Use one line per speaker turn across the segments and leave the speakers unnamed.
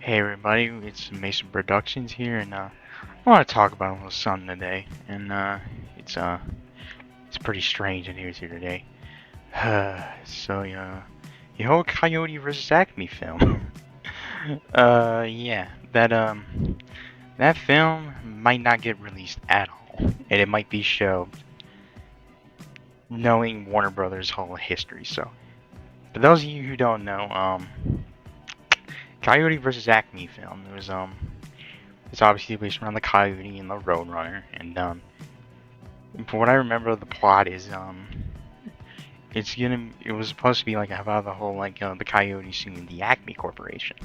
Hey everybody, it's Mason Productions here, and I want to talk about a little something today, and it's uh, it's pretty strange in here today. The whole Coyote versus Acme film. Yeah, that film might not get released at all, and it might be shelved, knowing Warner Brothers' whole history. So, for those of you who don't know, Coyote versus Acme film. It's obviously based around the Coyote and the Roadrunner, and from what I remember, the plot is it was supposed to be like about the whole the Coyote suing the Acme Corporation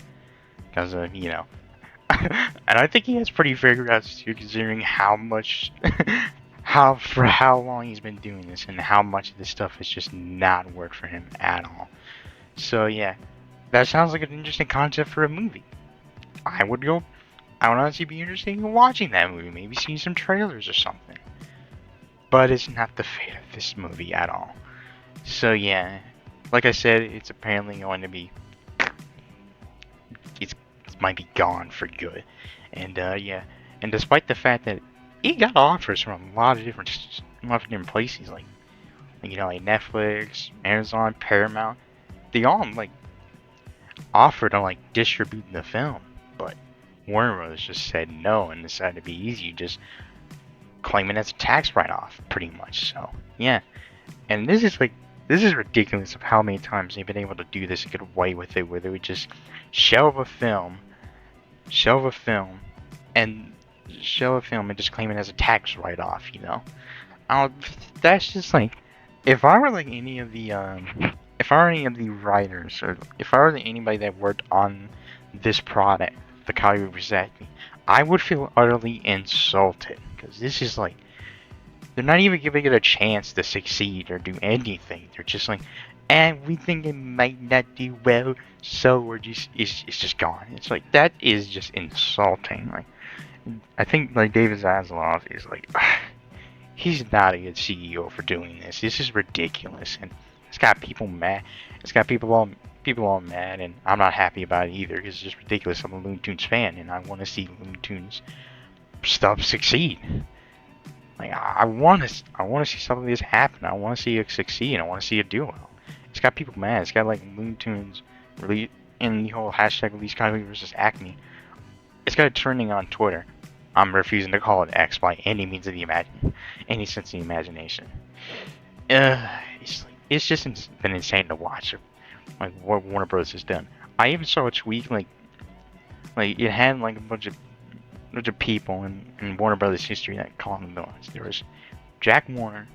because and I think he has pretty fair grounds too, considering how much how long he's been doing this and how much of this stuff has just not worked for him at all. So yeah, that sounds like an interesting concept for a movie. I would go. I would honestly be interested in watching that movie, maybe seeing some trailers or something. But it's not the fate of this movie at all. So yeah, like I said, it's apparently going to be it's it might be gone for good, and yeah, and despite the fact that he got offers from a lot of different places, like Netflix, Amazon, Paramount, they all offered to distribute the film, but Warner Bros. Just said no and decided to be easy, just claim it as a tax write-off, pretty much. So yeah, and this is ridiculous of how many times they've been able to do this and get away with it, where they would just shelve a film, shelve a film, and shelve a film and just claim it as a tax write-off. Uh, that's just if I were if I were any of the writers, or if I were anybody that worked on this product, the Kaiju Rosati, I would feel utterly insulted because this is they're not even giving it a chance to succeed or do anything. They're just and we think it might not do well, so it's just gone. It's like that is just insulting. I think David Zaslav is he's not a good CEO for doing this. This is ridiculous, and it's got people mad. It's got people all mad, and I'm not happy about it either because it's just ridiculous. I'm a Looney Tunes fan, and I want to see Looney Tunes stuff succeed. I want to see something like this happen. I want to see it succeed. I want to see it do well. It's got people mad. It's got Looney Tunes really in the whole hashtag release Coyote versus Acme. It's got it trending on Twitter. I'm refusing to call it X by any means of the any sense of the imagination. It's just been insane to watch. What Warner Bros. Has done. I even saw a tweet it had bunch of people in Warner Brothers history that called them villains. There was Jack Warner,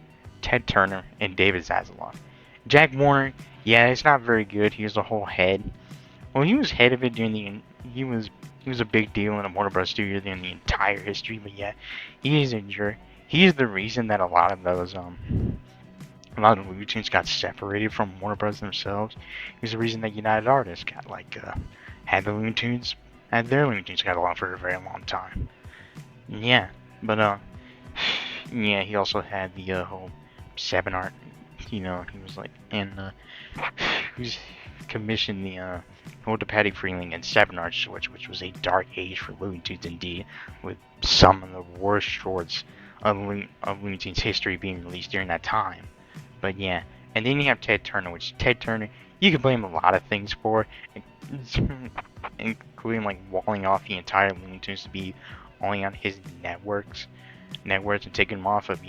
Ted Turner, and David Zaslav. Jack Warner, yeah, it's not very good. He was the whole head. Well, he was head of it during he was a big deal in a Warner Bros. Studio during the entire history. But yeah, he is a jerk. He is the reason that a lot of Looney Tunes got separated from Warner Bros. Themselves. He's the reason that United Artists got had the Looney Tunes had their Looney Tunes got along for a very long time. Yeah, but yeah, he also had the whole Seven Art. He was he was commissioned the whole to Patty Freeling and Seven Art Switch, which was a dark age for Looney Tunes indeed, with some of the worst shorts of Looney Tunes history being released during that time. But yeah, and then you have Ted Turner, which Ted Turner you can blame a lot of things for, including walling off the entire Looney Tunes to be only on his networks and taking them off of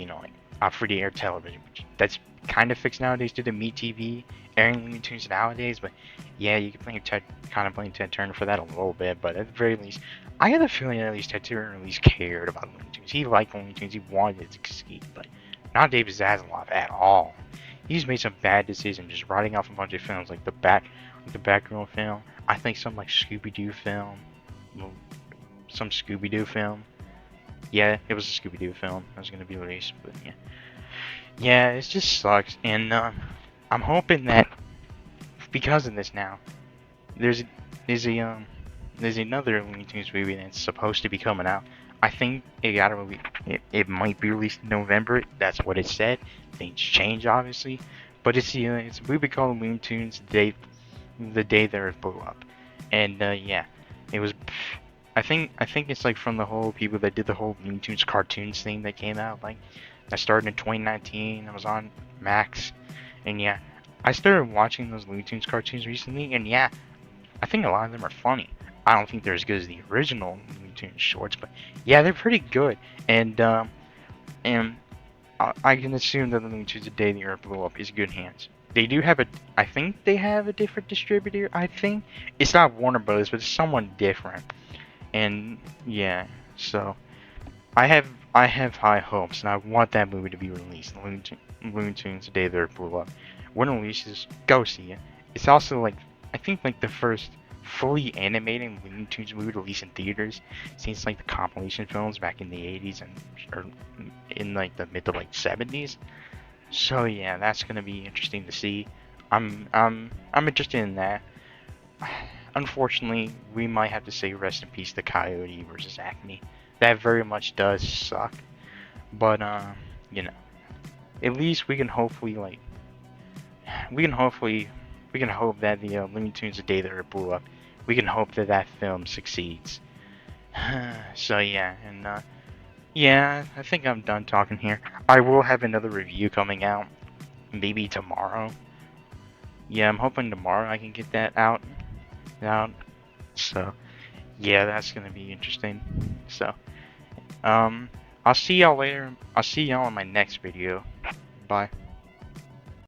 off free to air television. Which that's kind of fixed nowadays due to MeTV airing Looney Tunes nowadays. But yeah, you can blame Ted Turner for that a little bit. But at the very least, I had a feeling that at least Ted Turner at least cared about Looney Tunes. He liked Looney Tunes. He wanted it to succeed, but not David Zaslav at all. He's made some bad decisions, just writing off a bunch of films like the Batgirl film. I think some Scooby Doo film, some Scooby Doo film. Yeah, it was a Scooby Doo film that was gonna be released, but yeah, it just sucks. And I'm hoping that because of this now, there's there's a there's another Looney Tunes movie that's supposed to be coming out. I think it might be released in November. That's what it said. Things change obviously, but it's a movie called Looney Tunes the day the Earth blew up, and yeah. It was, I think it's like from the whole people that did the whole Looney Tunes cartoons thing that came out. Like that started in 2019. I was on Max, and yeah, I started watching those Looney Tunes cartoons recently, and yeah, I think a lot of them are funny. I don't think they're as good as the original Looney Tunes shorts, but yeah, they're pretty good. And I can assume that the Looney Tunes The Day the Earth Blew Up is in good hands. They do have a, I think they have a different distributor. I think it's not Warner Brothers, but it's someone different. And yeah, so I have high hopes, and I want that movie to be released. Looney Tunes The Day the Earth Blew Up. When it releases, go see it. It's also like I think like the first fully animated Looney Tunes movie released in theaters since like the compilation films back in the 80s and or in like the mid to like 70s. So yeah, that's gonna be interesting to see. I'm interested in that. Unfortunately, we might have to say rest in peace to Coyote versus Acme. That very much does suck, but you know, at least we can hopefully like we can hopefully we can hope that the Looney Tunes The Day That It Blew Up, we can hope that that film succeeds. So yeah, and yeah, I think I'm done talking here. I will have another review coming out maybe tomorrow. Yeah, I'm hoping tomorrow I can get that out. So yeah, that's gonna be interesting. So um, I'll see y'all later. I'll see y'all in my next video. Bye.